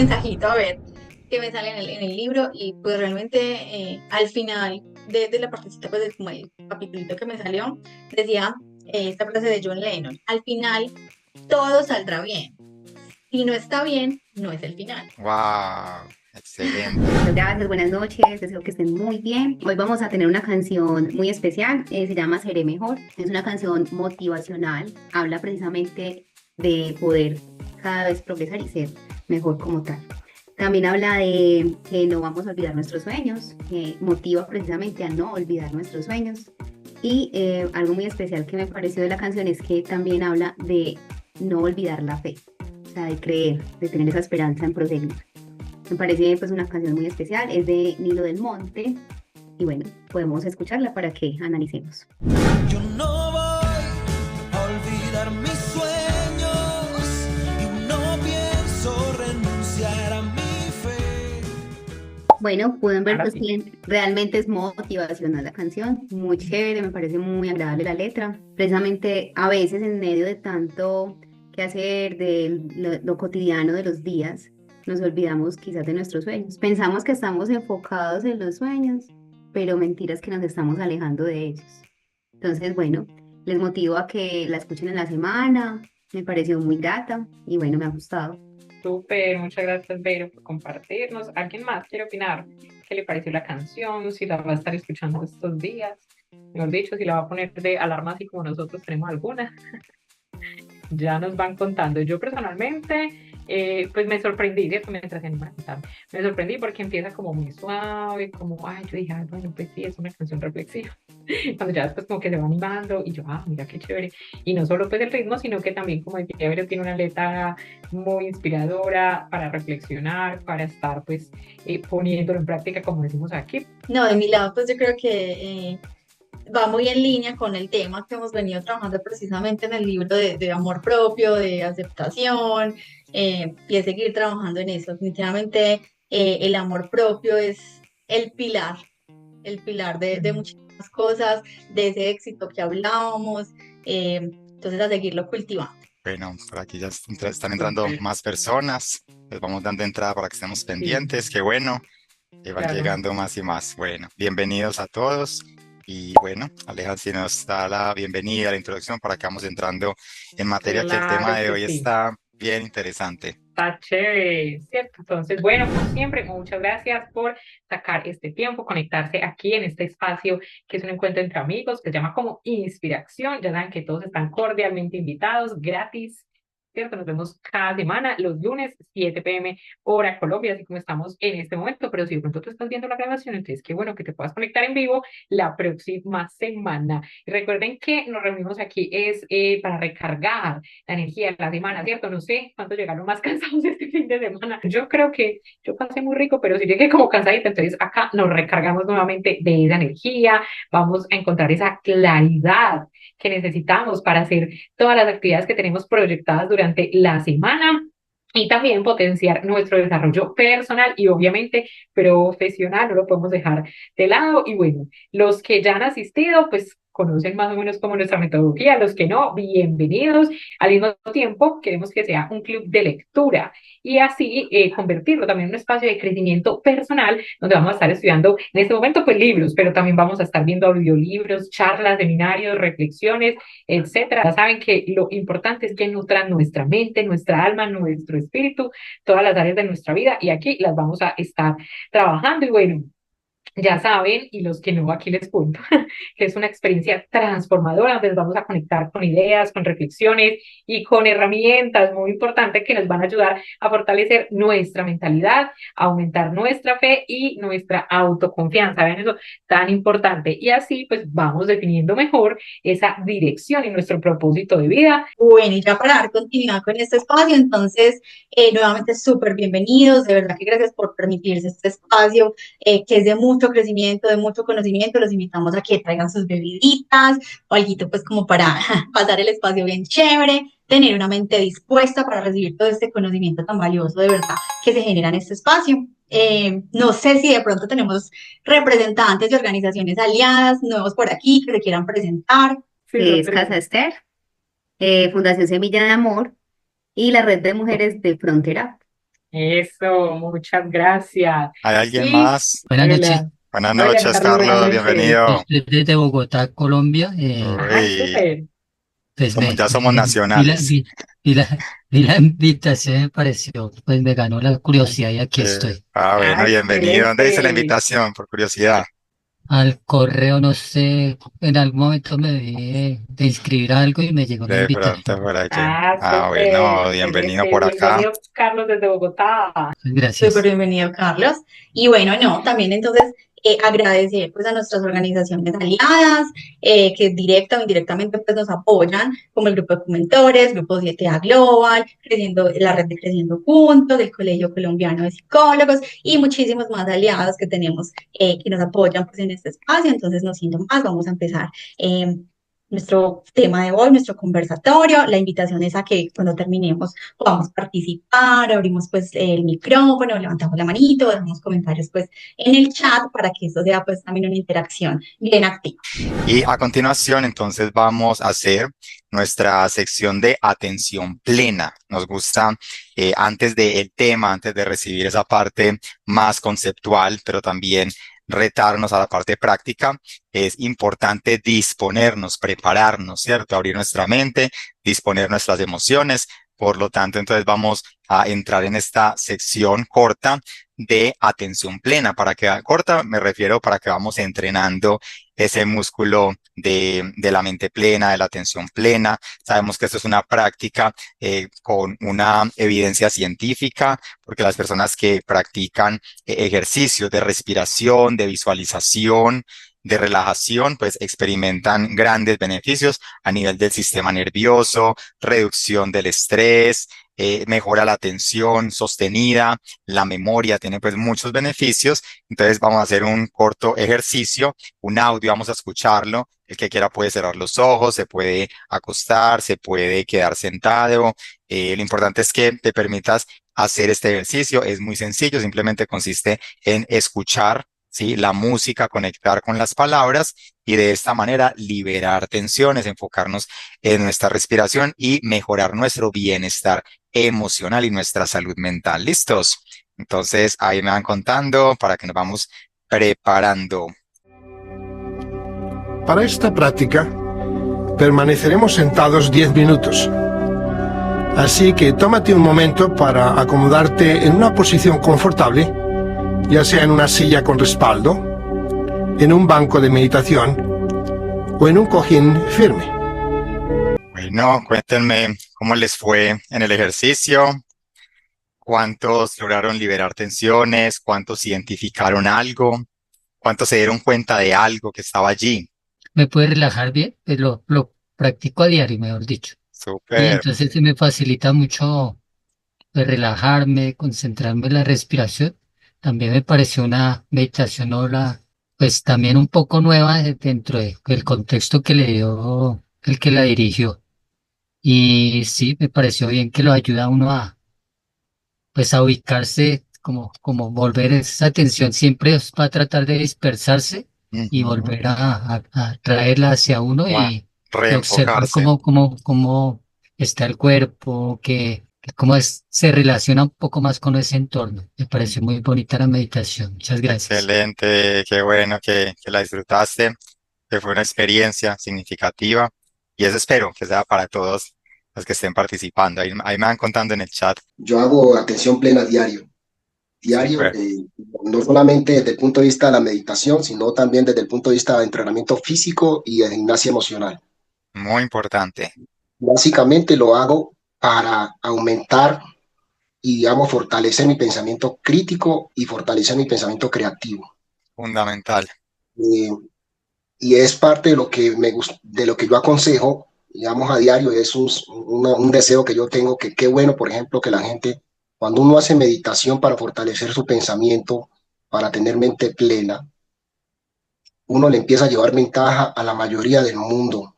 mensajito a ver qué me sale en el libro y pues realmente al final de la partecita, pues de como el capitulito que me salió, decía esta frase de John Lennon: al final todo saldrá bien. Si no está bien, no es el final. Wow, excelente. Muchas gracias, buenas noches, deseo que estén muy bien. Hoy vamos a tener una canción muy especial, se llama Seré Mejor. Es una canción motivacional, habla precisamente de poder cada vez progresar y ser mejor como tal. También habla de que no vamos a olvidar nuestros sueños, que motiva precisamente a no olvidar nuestros sueños. Y algo muy especial que me pareció de la canción es que también habla de no olvidar la fe, o sea, de creer, de tener esa esperanza en proseguir. Me parece pues una canción muy especial, es de Nilo del Monte y bueno, podemos escucharla para que analicemos. Yo no voy a olvidar mis sueños y no pienso renunciar a mi fe. Bueno, pueden ver Ahora pues sí. que realmente es motivacional la canción, muy chévere, me parece muy agradable la letra. Precisamente a veces en medio de tanto que hacer de lo cotidiano de los días, nos olvidamos quizás de nuestros sueños. Pensamos que estamos enfocados en los sueños, pero mentiras que nos estamos alejando de ellos. Entonces, bueno, les motivo a que la escuchen en la semana, me pareció muy grata y bueno, me ha gustado. Súper, muchas gracias, Vero, por compartirnos. ¿Alguien más quiere opinar? ¿Qué le pareció la canción? Si la va a estar escuchando estos días. Mejor dicho, si la va a poner de alarma así como nosotros tenemos alguna. Ya nos van contando. Yo personalmente, pues me sorprendí, ¿cierto? Mientras iban contando. Me sorprendí porque empieza como muy suave, como, ay, yo dije, ay, bueno, pues sí, es una canción reflexiva. Cuando ya después como que se va animando y yo, ah, mira qué chévere. Y no solo pues el ritmo, sino que también como el chévere tiene una letra muy inspiradora para reflexionar, para estar pues poniéndolo en práctica, como decimos aquí. No, de mi lado, pues yo creo que va muy en línea con el tema que hemos venido trabajando precisamente en el libro de amor propio, de aceptación, y de seguir trabajando en eso. Definitivamente el amor propio es el pilar de muchísimas cosas, de ese éxito que hablábamos, entonces a seguirlo cultivando. Bueno, por aquí ya están entrando Súper, más personas. Les vamos dando entrada para que estemos sí, pendientes. Qué bueno, que van claro. llegando más y más. Bueno, bienvenidos a todos. Y bueno, Aleja, si nos da la bienvenida, la introducción para que vamos entrando en materia, que el tema Claro de que hoy sí. está bien interesante. Está chévere, ¿cierto? Entonces, bueno, como siempre, muchas gracias por sacar este tiempo, conectarse aquí en este espacio que es un encuentro entre amigos, que se llama como Inspiración. Ya saben que todos están cordialmente invitados, gratis, ¿cierto? Nos vemos cada semana, los lunes, 7 p.m. hora Colombia, así como estamos en este momento. Pero si de pronto tú estás viendo la grabación, entonces qué bueno que te puedas conectar en vivo la próxima semana. Y recuerden que nos reunimos aquí es para recargar la energía de la semana, ¿cierto? No sé cuántos llegaron más cansados este fin de semana. Yo creo que yo pasé muy rico, pero sí llegué como cansadita, entonces acá nos recargamos nuevamente de esa energía, vamos a encontrar esa claridad que necesitamos para hacer todas las actividades que tenemos proyectadas durante la semana. Y también potenciar nuestro desarrollo personal y obviamente profesional, no lo podemos dejar de lado. Y bueno, los que ya han asistido, pues conocen más o menos como nuestra metodología, los que no, bienvenidos. Al mismo tiempo, queremos que sea un club de lectura y así convertirlo también en un espacio de crecimiento personal donde vamos a estar estudiando en este momento pues libros, pero también vamos a estar viendo audiolibros, charlas, seminarios, reflexiones, etcétera. Ya saben que lo importante es que nutran nuestra mente, nuestra alma, nuestro espíritu, todas las áreas de nuestra vida y aquí las vamos a estar trabajando y bueno. Ya saben, y los que no, aquí les cuento, que es una experiencia transformadora, donde nos vamos a conectar con ideas, con reflexiones y con herramientas muy importantes que nos van a ayudar a fortalecer nuestra mentalidad, a aumentar nuestra fe y nuestra autoconfianza. Vean eso tan importante. Y así, pues, vamos definiendo mejor esa dirección y nuestro propósito de vida. Bueno, y ya para dar continuidad con este espacio, entonces, nuevamente súper bienvenidos, de verdad que gracias por permitirse este espacio, que es de mucho crecimiento, de mucho conocimiento. Los invitamos a que traigan sus bebiditas o alguito pues como para pasar el espacio bien chévere, tener una mente dispuesta para recibir todo este conocimiento tan valioso de verdad que se genera en este espacio. No sé si de pronto tenemos representantes de organizaciones aliadas, nuevos por aquí, que se quieran presentar. Sí, Que es Casa sorpresa. Esther, Fundación Semilla de Amor y la Red de Mujeres de Frontera. Eso, muchas gracias. ¿Hay alguien Y más? Buenas noches. hola, Buenas hola noches, Carlos, buenas Carlos, noches. bienvenido. Estoy desde Bogotá, Colombia. Ay, Uy, súper. Pues ya somos nacionales. vi la invitación, me pareció, pues me ganó la curiosidad y aquí estoy. Bueno, Ah, bienvenido. ¿Dónde dice la excelente. invitación? Por curiosidad. Al correo, no sé, en algún momento me vi de inscribir algo y me llegó la De pronto invitación. por allí. Ah, súper, Bueno, bienvenido excelente. por acá. Bienvenido, Carlos, desde Bogotá. Pues Súper gracias. bienvenido, Carlos. Y bueno, no, también entonces agradecer pues a nuestras organizaciones aliadas que directa o indirectamente pues nos apoyan, como el Grupo de Comentores, Grupo 7A Global, Creciendo, la red de Creciendo Juntos, el Colegio Colombiano de Psicólogos y muchísimos más aliados que tenemos que nos apoyan pues en este espacio. Entonces, no siendo más, vamos a empezar. Nuestro tema de hoy, nuestro conversatorio, la invitación es a que cuando terminemos podamos participar, abrimos pues el micrófono, levantamos la manito, dejamos comentarios pues en el chat para que esto sea pues también una interacción bien activa. Y a continuación, entonces, vamos a hacer nuestra sección de atención plena. Nos gusta, antes del tema, antes de recibir esa parte más conceptual, pero también retarnos a la parte práctica, es importante disponernos, prepararnos, ¿cierto? Abrir nuestra mente, disponer nuestras emociones. Por lo tanto, entonces vamos a entrar en esta sección corta de atención plena. Para que corta, me refiero para que vamos entrenando ese músculo de la mente plena, de la atención plena. Sabemos que esto es una práctica con una evidencia científica, porque las personas que practican ejercicios de respiración, de visualización, de relajación, pues experimentan grandes beneficios a nivel del sistema nervioso, reducción del estrés, mejora la atención sostenida, la memoria, tiene pues muchos beneficios. Entonces vamos a hacer un corto ejercicio, un audio, vamos a escucharlo. El que quiera puede cerrar los ojos, se puede acostar, se puede quedar sentado. Lo importante es que te permitas hacer este ejercicio. Es muy sencillo, simplemente consiste en escuchar, ¿sí?, la música, conectar con las palabras y de esta manera liberar tensiones, enfocarnos en nuestra respiración y mejorar nuestro bienestar emocional y nuestra salud mental. ¿Listos? Entonces ahí me van contando para que nos vamos preparando. Para esta práctica, permaneceremos sentados 10 minutos. Así que tómate un momento para acomodarte en una posición confortable, ya sea en una silla con respaldo, en un banco de meditación o en un cojín firme. Bueno, cuéntenme cómo les fue en el ejercicio, cuántos lograron liberar tensiones, cuántos identificaron algo, cuántos se dieron cuenta de algo que estaba allí. ¿Me puede relajar bien? Pues lo practico a diario, mejor dicho. Y Súper. entonces se me facilita mucho pues, relajarme, concentrarme en la respiración. También me pareció una meditación pues también un poco nueva dentro del contexto que le dio el que la dirigió. Y sí, me pareció bien que lo ayuda a uno pues a ubicarse, como volver esa atención siempre va a tratar de dispersarse y Ujú. volver a traerla hacia uno Como a y observar reenfocarse. cómo está el cuerpo, que se relaciona un poco más con ese entorno. Me pareció muy bonita la meditación. Muchas gracias. Excelente, qué bueno que la disfrutaste, que fue una experiencia significativa y eso espero que sea para todos los que estén participando. Ahí me van contando en el chat. Yo hago atención plena diario, Súper. no solamente desde el punto de vista de la meditación, sino también desde el punto de vista de entrenamiento físico y de gimnasia emocional. Muy importante. Básicamente lo hago para aumentar y, digamos, fortalecer mi pensamiento crítico y fortalecer mi pensamiento creativo. Fundamental. Eh, y es parte de lo que de lo que yo aconsejo, digamos, a diario. Es un deseo que yo tengo, que qué bueno, por ejemplo, que la gente, cuando uno hace meditación para fortalecer su pensamiento, para tener mente plena, uno le empieza a llevar ventaja a la mayoría del mundo.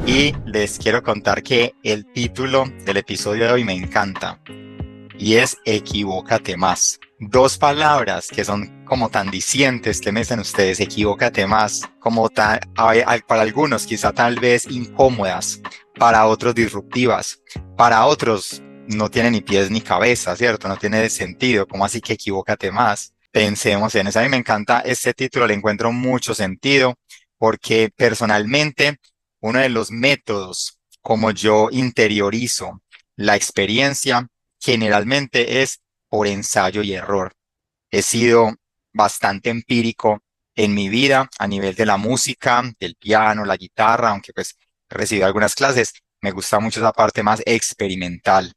Y les quiero contar que el título del episodio de hoy me encanta y es Equivócate más. Dos palabras que son como tan dicientes, que me dicen ustedes, equivócate más, como para algunos quizá tal vez incómodas, para otros disruptivas, para otros no tiene ni pies ni cabeza, ¿cierto? No tiene sentido. ¿Cómo así que equivócate más? Pensemos en eso. A mí me encanta este título, le encuentro mucho sentido porque personalmente uno de los métodos como yo interiorizo la experiencia generalmente es por ensayo y error. He sido bastante empírico en mi vida a nivel de la música, del piano, la guitarra, aunque pues he recibido algunas clases, me gusta mucho esa parte más experimental.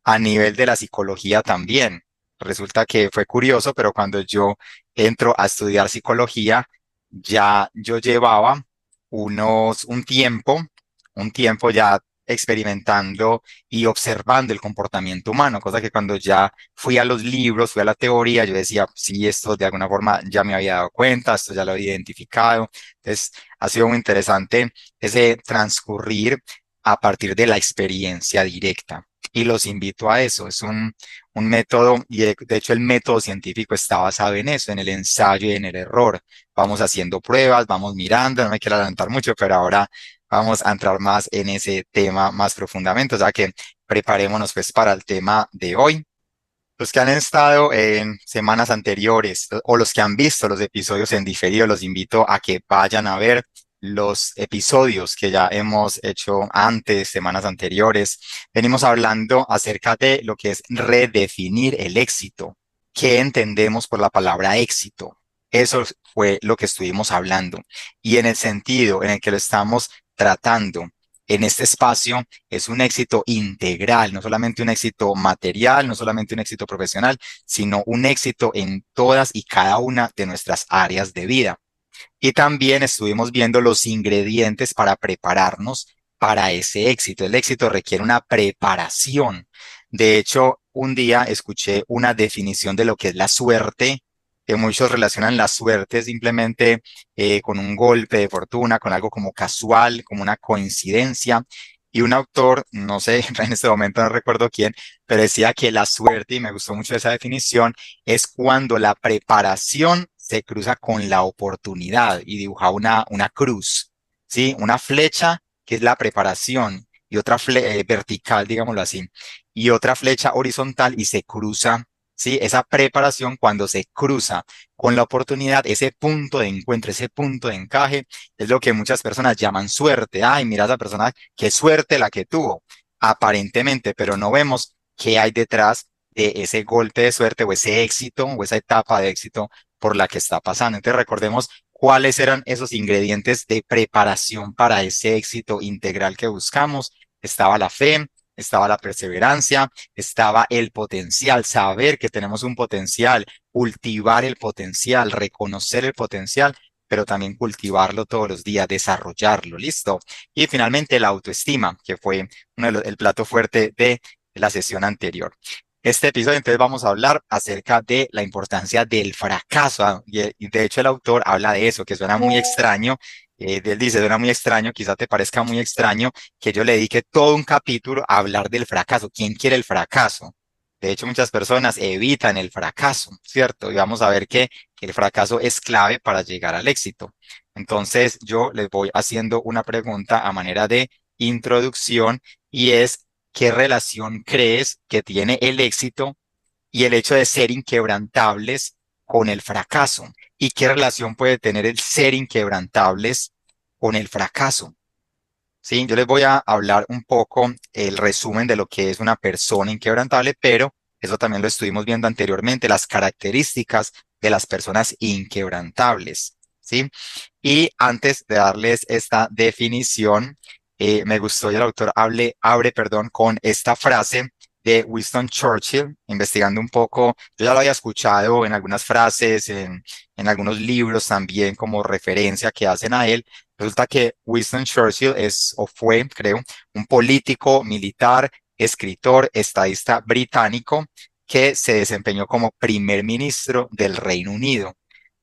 A nivel de la psicología también. Resulta que fue curioso, pero cuando yo entro a estudiar psicología, ya yo llevaba un tiempo ya experimentando y observando el comportamiento humano, cosa que cuando ya fui a los libros, fui a la teoría, yo decía, sí, esto de alguna forma ya me había dado cuenta, esto ya lo había identificado. Entonces, ha sido muy interesante ese transcurrir a partir de la experiencia directa. Y los invito a eso. Es un método, y de hecho el método científico está basado en eso, en el ensayo y en el error. Vamos haciendo pruebas, vamos mirando, no me quiero adelantar mucho, pero ahora vamos a entrar más en ese tema más profundamente. O sea que preparémonos pues para el tema de hoy. Los que han estado en semanas anteriores o los que han visto los episodios en diferido, los invito a que vayan a ver los episodios que ya hemos hecho antes, semanas anteriores. Venimos hablando acerca de lo que es redefinir el éxito. ¿Qué entendemos por la palabra éxito? Eso fue lo que estuvimos hablando. Y en el sentido en el que lo estamos tratando en este espacio es un éxito integral, no solamente un éxito material, no solamente un éxito profesional, sino un éxito en todas y cada una de nuestras áreas de vida. Y también estuvimos viendo los ingredientes para prepararnos para ese éxito. El éxito requiere una preparación. De hecho, un día escuché una definición de lo que es la suerte, que muchos relacionan la suerte simplemente con un golpe de fortuna, con algo como casual, como una coincidencia. Y un autor, no sé, en este momento no recuerdo quién, pero decía que la suerte, y me gustó mucho esa definición, es cuando la preparación se cruza con la oportunidad y dibuja una cruz, ¿sí? Una flecha que es la preparación y otra vertical, digámoslo así, y otra flecha horizontal y se cruza, ¿sí? Esa preparación cuando se cruza con la oportunidad, ese punto de encuentro, ese punto de encaje, es lo que muchas personas llaman suerte. Ay, mira a esa persona, qué suerte la que tuvo, aparentemente, pero no vemos qué hay detrás de ese golpe de suerte o ese éxito o esa etapa de éxito por la que está pasando. Entonces recordemos cuáles eran esos ingredientes de preparación para ese éxito integral que buscamos. Estaba la fe, estaba la perseverancia, estaba el potencial, saber que tenemos un potencial, cultivar el potencial, reconocer el potencial, pero también cultivarlo todos los días, desarrollarlo, ¿listo? Y finalmente la autoestima, que fue el plato fuerte de la sesión anterior. Este episodio, entonces, vamos a hablar acerca de la importancia del fracaso. Y de hecho, el autor habla de eso, que suena muy extraño. Él dice, suena muy extraño, quizá te parezca muy extraño que yo le dedique todo un capítulo a hablar del fracaso. ¿Quién quiere el fracaso? De hecho, muchas personas evitan el fracaso, ¿cierto? Y vamos a ver que el fracaso es clave para llegar al éxito. Entonces, yo les voy haciendo una pregunta a manera de introducción y es, ¿qué relación crees que tiene el éxito y el hecho de ser inquebrantables con el fracaso? ¿Y qué relación puede tener el ser inquebrantables con el fracaso? Sí, yo les voy a hablar un poco el resumen de lo que es una persona inquebrantable, pero eso también lo estuvimos viendo anteriormente, las características de las personas inquebrantables, ¿sí? Y antes de darles esta definición, me gustó y el autor abre, perdón, con esta frase de Winston Churchill, investigando un poco, yo ya lo había escuchado en algunas frases, en algunos libros también como referencia que hacen a él. Resulta que Winston Churchill es o fue, creo, un político, militar, escritor, estadista británico que se desempeñó como primer ministro del Reino Unido,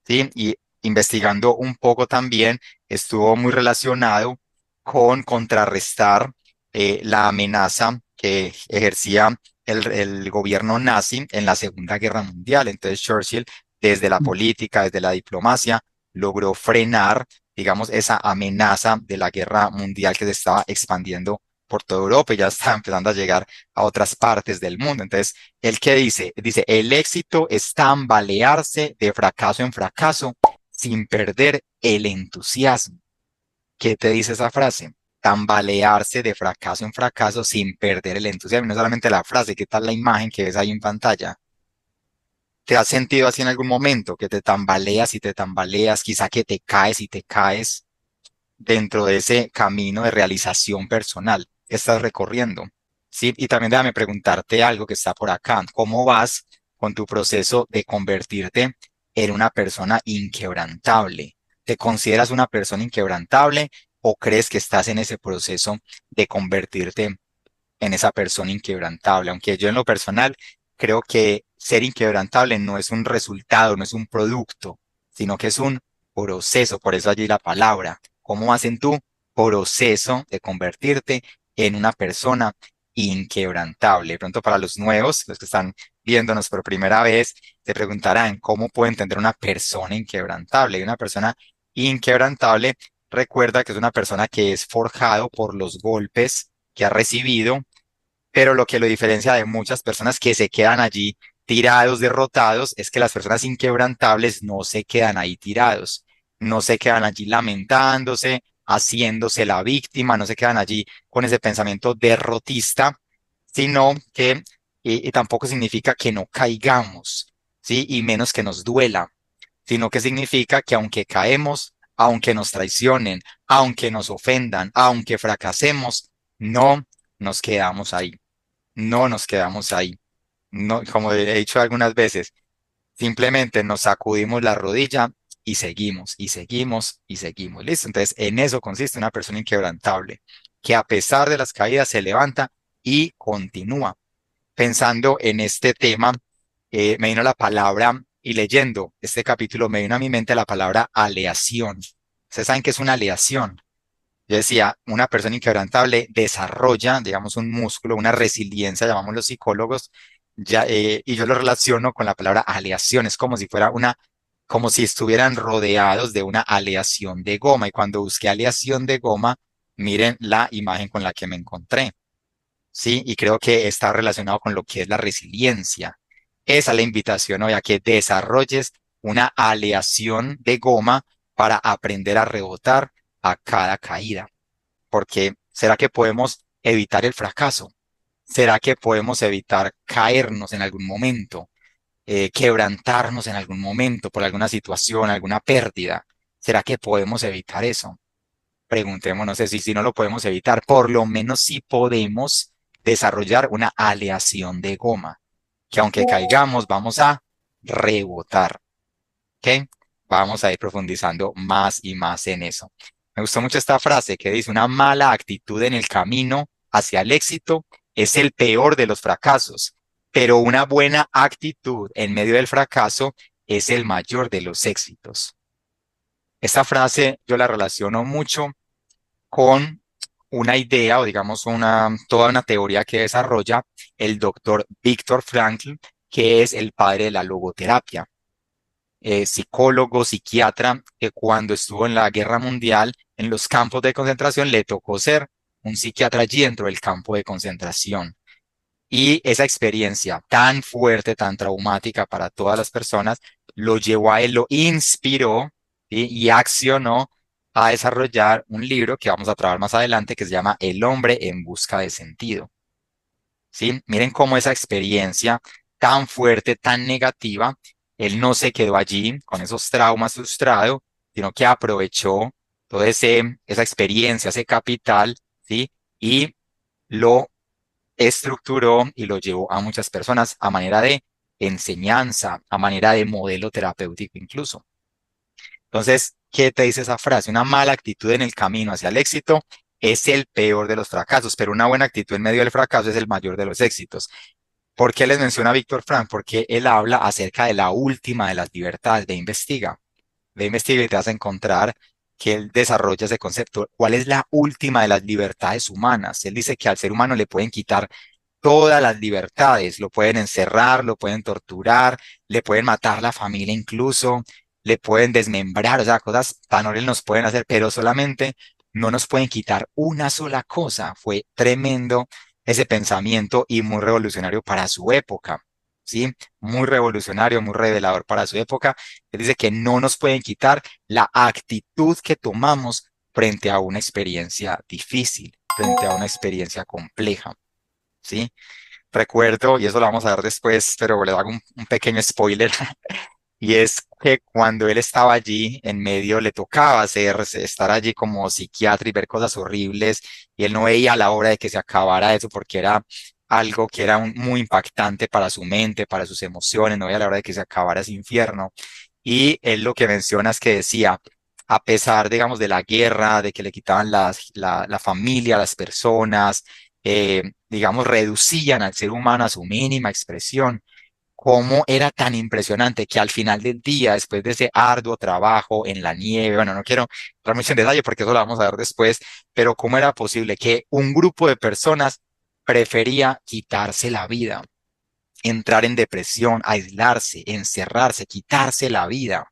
¿sí? Y investigando un poco también, estuvo muy relacionado con contrarrestar la amenaza que ejercía el gobierno nazi en la Segunda Guerra Mundial. Entonces Churchill, desde la política, desde la diplomacia, logró frenar, digamos, esa amenaza de la guerra mundial que se estaba expandiendo por toda Europa y ya está empezando a llegar a otras partes del mundo. Entonces, ¿él qué dice? Dice, el éxito es tambalearse de fracaso en fracaso sin perder el entusiasmo. ¿Qué te dice esa frase? Tambalearse de fracaso en fracaso sin perder el entusiasmo. No solamente la frase, ¿qué tal la imagen que ves ahí en pantalla? ¿Te has sentido así en algún momento que te tambaleas y te tambaleas, quizá que te caes y te caes dentro de ese camino de realización personal que estás recorriendo? ¿Sí? Y también déjame preguntarte algo que está por acá. ¿Cómo vas con tu proceso de convertirte en una persona inquebrantable? ¿Te consideras una persona inquebrantable o crees que estás en ese proceso de convertirte en esa persona inquebrantable? Aunque yo en lo personal creo que ser inquebrantable no es un resultado, no es un producto, sino que es un proceso. Por eso allí la palabra. ¿Cómo hacen tu proceso de convertirte en una persona inquebrantable? De pronto para los nuevos, los que están viéndonos por primera vez, te preguntarán cómo puedo entender una persona inquebrantable. Y una persona inquebrantable, recuerda que es una persona que es forjado por los golpes que ha recibido, pero lo que lo diferencia de muchas personas que se quedan allí tirados, derrotados, es que las personas inquebrantables no se quedan ahí tirados, no se quedan allí lamentándose, haciéndose la víctima, no se quedan allí con ese pensamiento derrotista, sino que, y tampoco significa que no caigamos, ¿sí? Y menos que nos duela, sino que significa que aunque caemos, aunque nos traicionen, aunque nos ofendan, aunque fracasemos, no nos quedamos ahí, no nos quedamos ahí. No, como he dicho algunas veces, simplemente nos sacudimos la rodilla y seguimos, y seguimos, y seguimos. ¿Listo? Entonces, en eso consiste una persona inquebrantable, que a pesar de las caídas se levanta y continúa. Pensando en este tema, me vino la palabra, y leyendo este capítulo, me vino a mi mente la palabra aleación. ¿Ustedes saben qué es una aleación? Yo decía, una persona inquebrantable desarrolla, digamos, un músculo, una resiliencia, llamamos los psicólogos, ya, y yo lo relaciono con la palabra aleación. Es como si fuera una, como si estuvieran rodeados de una aleación de goma. Y cuando busqué aleación de goma, miren la imagen con la que me encontré. ¿Sí? Y creo que está relacionado con lo que es la resiliencia. Esa es la invitación hoy a que desarrolles una aleación de goma para aprender a rebotar a cada caída. Porque ¿será que podemos evitar el fracaso? ¿Será que podemos evitar caernos en algún momento, quebrantarnos en algún momento por alguna situación, alguna pérdida? ¿Será que podemos evitar eso? Preguntémonos eso. Y si no lo podemos evitar, por lo menos sí podemos desarrollar una aleación de goma, que aunque caigamos, vamos a rebotar. ¿Ok? Vamos a ir profundizando más y más en eso. Me gustó mucho esta frase que dice, una mala actitud en el camino hacia el éxito es el peor de los fracasos, pero una buena actitud en medio del fracaso es el mayor de los éxitos. Esta frase yo la relaciono mucho con una idea o digamos toda una teoría que desarrolla el doctor Viktor Frankl, que es el padre de la logoterapia, psicólogo, psiquiatra, que cuando estuvo en la Guerra Mundial en los campos de concentración le tocó ser un psiquiatra allí dentro del campo de concentración. Y esa experiencia tan fuerte, tan traumática para todas las personas, lo llevó a él, lo inspiró, ¿sí? Y accionó a desarrollar un libro que vamos a trabajar más adelante que se llama El hombre en busca de sentido. ¿Sí? Miren cómo esa experiencia tan fuerte, tan negativa, él no se quedó allí con esos traumas frustrado, sino que aprovechó toda esa experiencia, ese capital, ¿sí? Y lo estructuró y lo llevó a muchas personas a manera de enseñanza, a manera de modelo terapéutico incluso. Entonces, ¿qué te dice esa frase? Una mala actitud en el camino hacia el éxito es el peor de los fracasos, pero una buena actitud en medio del fracaso es el mayor de los éxitos. ¿Por qué les menciona a Víctor Frank? Porque él habla acerca de la última de las libertades. Ve investiga y te vas a encontrar que él desarrolla ese concepto. ¿Cuál es la última de las libertades humanas? Él dice que al ser humano le pueden quitar todas las libertades, lo pueden encerrar, lo pueden torturar, le pueden matar la familia incluso, le pueden desmembrar, o sea, cosas tan horribles nos pueden hacer, pero solamente no nos pueden quitar una sola cosa. Fue tremendo ese pensamiento y muy revolucionario para su época, ¿sí? Muy revolucionario, muy revelador para su época. Él dice que no nos pueden quitar la actitud que tomamos frente a una experiencia difícil, frente a una experiencia compleja, ¿sí? Recuerdo, y eso lo vamos a ver después, pero le hago un pequeño spoiler, y es que cuando él estaba allí, en medio le tocaba estar allí como psiquiatra y ver cosas horribles, y él no veía la hora de que se acabara eso porque era algo que era muy impactante para su mente, para sus emociones, no veía la hora de que se acabara ese infierno. Y él lo que menciona es que decía, a pesar, digamos, de la guerra, de que le quitaban la familia, las personas, digamos, reducían al ser humano a su mínima expresión, cómo era tan impresionante que al final del día, después de ese arduo trabajo en la nieve, bueno, no quiero entrar mucho en detalle porque eso lo vamos a ver después, pero cómo era posible que un grupo de personas prefería quitarse la vida, entrar en depresión, aislarse, encerrarse, quitarse la vida,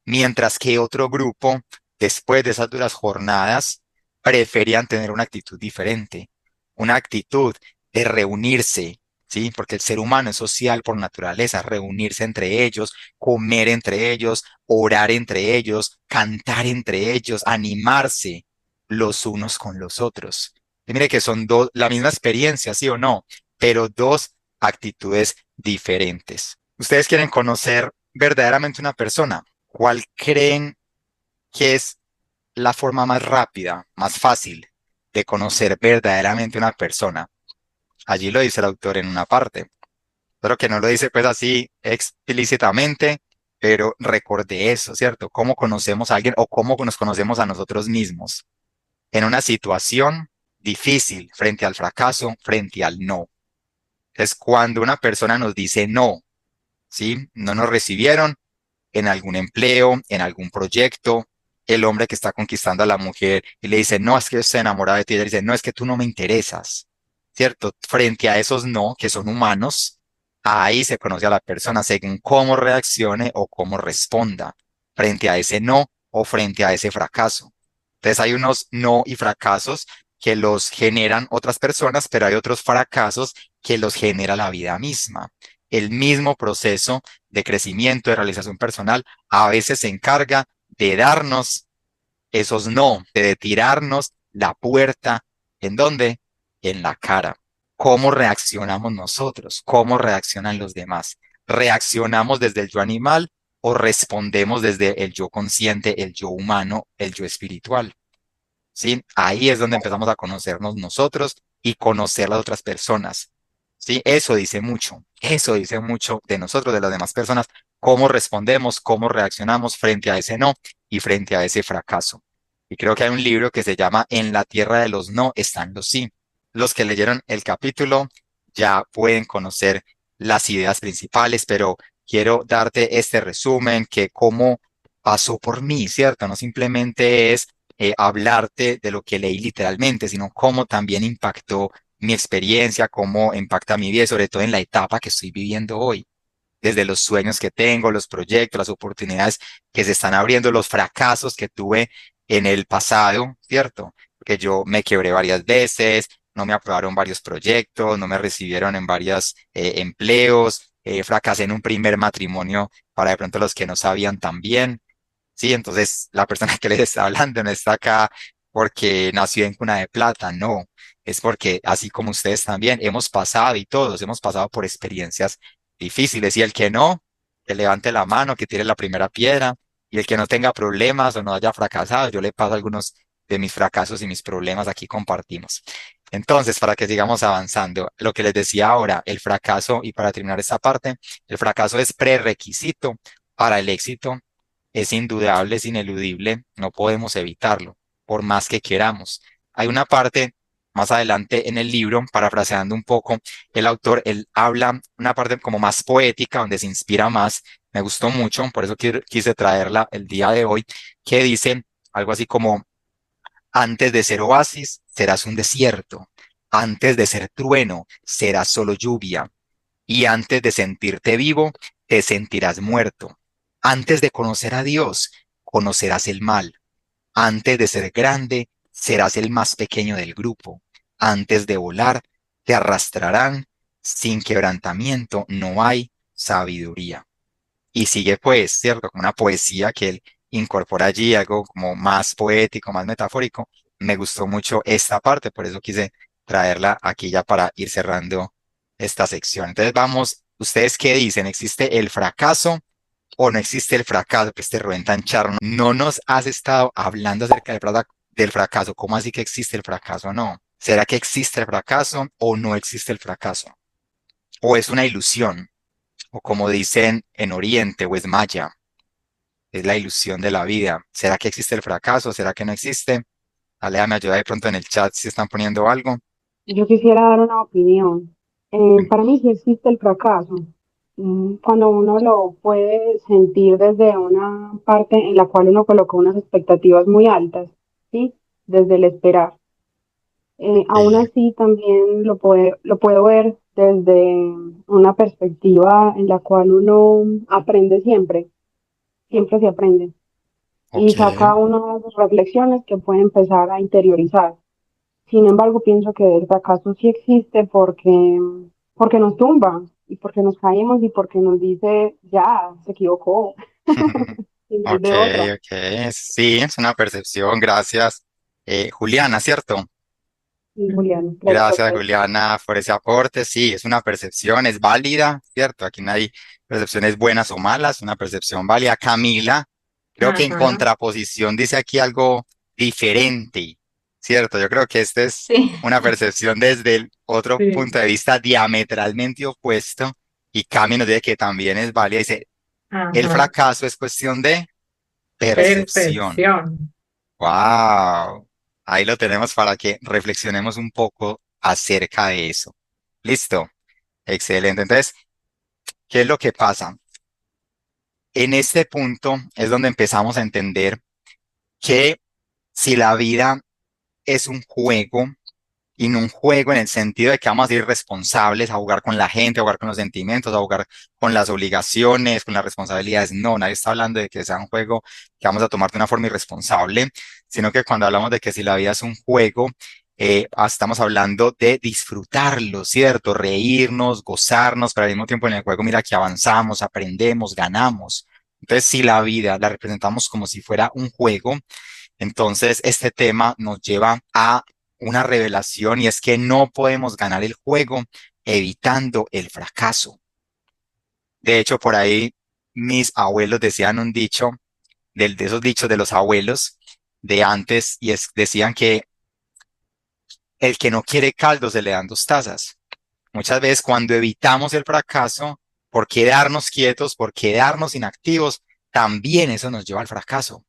mientras que otro grupo, después de esas duras jornadas, preferían tener una actitud diferente, una actitud de reunirse, ¿sí? Porque el ser humano es social por naturaleza, reunirse entre ellos, comer entre ellos, orar entre ellos, cantar entre ellos, animarse los unos con los otros. Y mire que son la misma experiencia, ¿sí o no? Pero dos actitudes diferentes. ¿Ustedes quieren conocer verdaderamente una persona? ¿Cuál creen que es la forma más rápida, más fácil de conocer verdaderamente una persona? Allí lo dice el autor en una parte, pero que no lo dice pues así explícitamente, pero recordé eso, ¿cierto? ¿Cómo conocemos a alguien o cómo nos conocemos a nosotros mismos? En una situación difícil, frente al fracaso, frente al no. Es cuando una persona nos dice no, ¿sí? No nos recibieron en algún empleo, en algún proyecto, el hombre que está conquistando a la mujer y le dice, no, es que yo estoy enamorado de ti, y ella dice, no, es que tú no me interesas, ¿cierto? Frente a esos no, que son humanos, ahí se conoce a la persona según cómo reaccione o cómo responda frente a ese no o frente a ese fracaso. Entonces hay unos no y fracasos que los generan otras personas, pero hay otros fracasos que los genera la vida misma. El mismo proceso de crecimiento, de realización personal, a veces se encarga de darnos esos no, de tirarnos la puerta. ¿En dónde? En la cara. ¿Cómo reaccionamos nosotros? ¿Cómo reaccionan los demás? ¿Reaccionamos desde el yo animal o respondemos desde el yo consciente, el yo humano, el yo espiritual? ¿Sí? Ahí es donde empezamos a conocernos nosotros y conocer las otras personas. ¿Sí? Eso dice mucho de nosotros, de las demás personas, cómo respondemos, cómo reaccionamos frente a ese no y frente a ese fracaso. Y creo que hay un libro que se llama En la tierra de los no están los sí. Los que leyeron el capítulo ya pueden conocer las ideas principales, pero quiero darte este resumen que cómo pasó por mí, ¿cierto? No simplemente es hablarte de lo que leí literalmente, sino cómo también impactó mi experiencia, cómo impacta mi vida, y sobre todo en la etapa que estoy viviendo hoy, desde los sueños que tengo, los proyectos, las oportunidades que se están abriendo, los fracasos que tuve en el pasado, ¿cierto? Porque yo me quebré varias veces, no me aprobaron varios proyectos, no me recibieron en varios empleos, fracasé en un primer matrimonio para de pronto los que no sabían también. Sí, entonces la persona que les está hablando no está acá porque nació en cuna de plata, no, es porque así como ustedes también hemos pasado y todos hemos pasado por experiencias difíciles y el que no, que levante la mano, que tire la primera piedra y el que no tenga problemas o no haya fracasado, yo le paso algunos de mis fracasos y mis problemas, aquí compartimos. Entonces, para que sigamos avanzando, lo que les decía ahora, el fracaso, y para terminar esta parte, el fracaso es prerequisito para el éxito, es indudable, es ineludible, no podemos evitarlo, por más que queramos. Hay una parte más adelante en el libro, parafraseando un poco, el autor, él habla una parte como más poética, donde se inspira más, me gustó mucho, por eso quise traerla el día de hoy, que dice algo así como, antes de ser oasis, serás un desierto, antes de ser trueno, serás solo lluvia, y antes de sentirte vivo, te sentirás muerto. Antes de conocer a Dios, conocerás el mal. Antes de ser grande, serás el más pequeño del grupo. Antes de volar, te arrastrarán. Sin quebrantamiento no hay sabiduría. Y sigue pues, ¿cierto? Como una poesía que él incorpora allí, algo como más poético, más metafórico. Me gustó mucho esta parte, por eso quise traerla aquí ya para ir cerrando esta sección. Entonces vamos, ¿ustedes qué dicen? ¿Existe el fracaso o no existe el fracaso? Que este Rubén tan charro no nos has estado hablando acerca del fracaso. ¿Cómo así que existe el fracaso? No. ¿Será que existe el fracaso o no existe el fracaso? ¿O es una ilusión? O como dicen en Oriente, o es maya, es la ilusión de la vida. ¿Será que existe el fracaso? ¿Será que no existe? Alea, me ayuda de pronto en el chat si están poniendo algo. Yo quisiera dar una opinión. Para mí sí existe el fracaso. Cuando uno lo puede sentir desde una parte en la cual uno colocó unas expectativas muy altas, ¿sí? Desde el esperar. Aún Sí, así también lo puedo ver desde una perspectiva en la cual uno aprende siempre, siempre se aprende y ok, saca unas reflexiones que puede empezar a interiorizar. Sin embargo, pienso que el fracaso sí existe porque nos tumba y porque nos caímos y porque nos dice, ya, se equivocó, y no hay ok, de otra. ok. Sí, es una percepción. Gracias, Juliana, ¿cierto? Y Julián, gracias a Gracias, usted. Juliana, por ese aporte. Sí, es una percepción, es válida, ¿cierto? Aquí no hay percepciones buenas o malas, una percepción válida. Camila, creo que en Ajá. contraposición dice aquí algo diferente, ¿cierto? Yo creo que esta es Sí, una percepción desde el otro Sí. punto de vista diametralmente opuesto. Y Cami nos dice que también es válida. Dice, el Ajá. fracaso es cuestión de percepción. Percepción. Wow, ahí lo tenemos para que reflexionemos un poco acerca de eso. Listo, excelente. Entonces, ¿qué es lo que pasa? En este punto es donde empezamos a entender que si la vida es un juego, y no un juego en el sentido de que vamos a ser responsables, a jugar con la gente, a jugar con los sentimientos, a jugar con las obligaciones, con las responsabilidades. No, nadie está hablando de que sea un juego que vamos a tomar de una forma irresponsable, sino que cuando hablamos de que si la vida es un juego, estamos hablando de disfrutarlo, ¿cierto? Reírnos, gozarnos, pero al mismo tiempo en el juego, mira que avanzamos, aprendemos, ganamos. Entonces, si la vida la representamos como si fuera un juego, entonces este tema nos lleva a una revelación y es que no podemos ganar el juego evitando el fracaso. De hecho, por ahí mis abuelos decían un dicho, de esos dichos de los abuelos de antes, y decían que el que no quiere caldo se le dan dos tazas. Muchas veces cuando evitamos el fracaso, por quedarnos quietos, por quedarnos inactivos, también eso nos lleva al fracaso.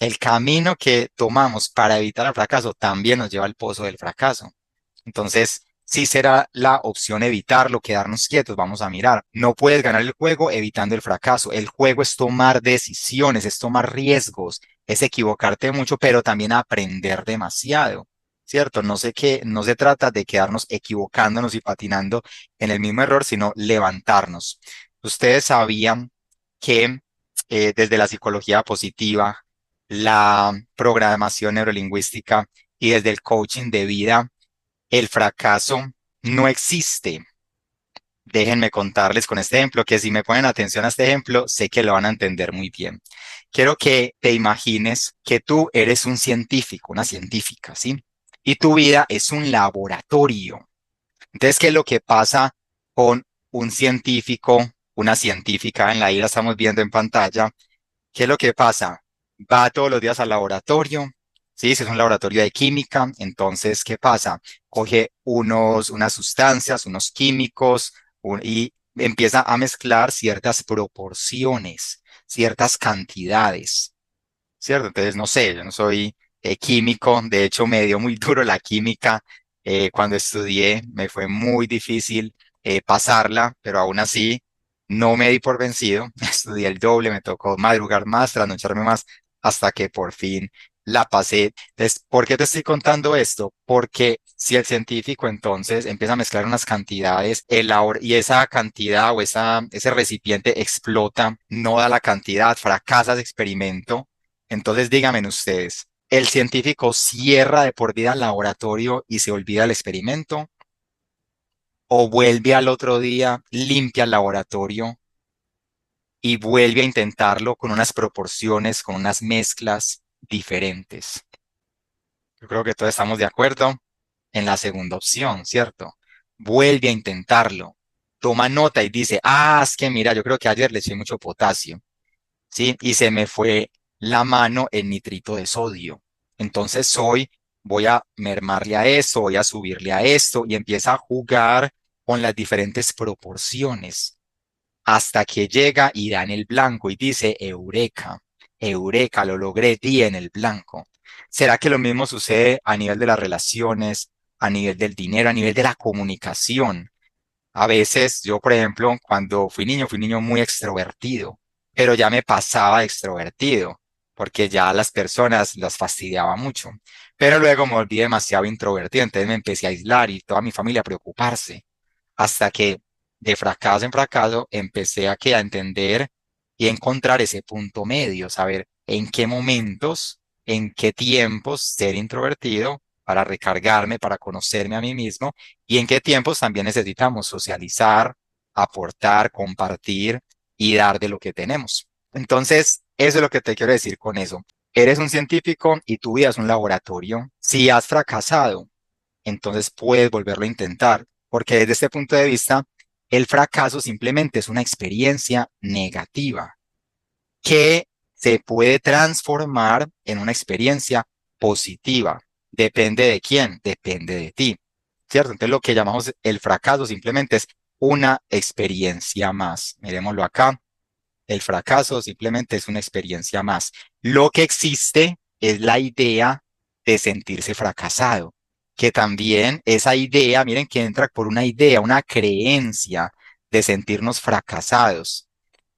El camino que tomamos para evitar el fracaso también nos lleva al pozo del fracaso. Entonces, sí será la opción evitarlo, quedarnos quietos, vamos a mirar. No puedes ganar el juego evitando el fracaso. El juego es tomar decisiones, es tomar riesgos, es equivocarte mucho, pero también aprender demasiado, ¿cierto? No sé qué, no se trata de quedarnos equivocándonos y patinando en el mismo error, sino levantarnos. Ustedes sabían que desde la psicología positiva, la programación neurolingüística y desde el coaching de vida, el fracaso no existe. Déjenme contarles con este ejemplo, que si me ponen atención a este ejemplo, sé que lo van a entender muy bien. Quiero que te imagines que tú eres un científico, una científica, ¿sí? Y tu vida es un laboratorio. Entonces, ¿qué es lo que pasa con un científico, una científica? En la isla estamos viendo en pantalla. ¿Qué es lo que pasa? Va todos los días al laboratorio, ¿sí? Si es un laboratorio de química, entonces, ¿qué pasa? Coge unas sustancias, unos químicos, y empieza a mezclar ciertas proporciones, ciertas cantidades, ¿cierto? Entonces, no sé, yo no soy químico, de hecho me dio muy duro la química cuando estudié, me fue muy difícil pasarla, pero aún así no me di por vencido, estudié el doble, me tocó madrugar más, trasnocharme más, hasta que por fin la pasé. Entonces, ¿por qué te estoy contando esto? Porque si el científico entonces empieza a mezclar unas cantidades y esa cantidad ese recipiente explota, no da la cantidad, fracasa ese experimento, Entonces díganme ustedes, ¿el científico cierra de por vida el laboratorio y se olvida el experimento? ¿O vuelve al otro día, limpia el laboratorio y vuelve a intentarlo con unas proporciones, con unas mezclas diferentes? Yo creo que todos estamos de acuerdo en la segunda opción, ¿cierto? Vuelve a intentarlo, toma nota y dice, es que mira, yo creo que ayer le eché mucho potasio, ¿sí? Y se me fue la mano en nitrito de sodio. Entonces hoy voy a mermarle a esto, voy a subirle a esto y empieza a jugar con las diferentes proporciones hasta que llega y da en el blanco y dice, Eureka, Eureka, lo logré, di en el blanco. ¿Será que lo mismo sucede a nivel de las relaciones, a nivel del dinero, a nivel de la comunicación? A veces yo, por ejemplo, cuando fui niño muy extrovertido, pero ya me pasaba de extrovertido, porque ya a las personas las fastidiaba mucho. Pero luego me volví demasiado introvertido, entonces me empecé a aislar y toda mi familia a preocuparse, hasta que de fracaso en fracaso empecé a entender y encontrar ese punto medio, saber en qué momentos, en qué tiempos ser introvertido para recargarme, para conocerme a mí mismo y en qué tiempos también necesitamos socializar, aportar, compartir y dar de lo que tenemos. Entonces, eso es lo que te quiero decir con eso. Eres un científico y tu vida es un laboratorio. Si has fracasado, entonces puedes volverlo a intentar, porque desde este punto de vista, el fracaso simplemente es una experiencia negativa que se puede transformar en una experiencia positiva. ¿Depende de quién? Depende de ti, ¿cierto? Entonces lo que llamamos el fracaso simplemente es una experiencia más. Miremoslo acá. El fracaso simplemente es una experiencia más. Lo que existe es la idea de sentirse fracasado, que también esa idea, miren que entra por una idea, una creencia de sentirnos fracasados,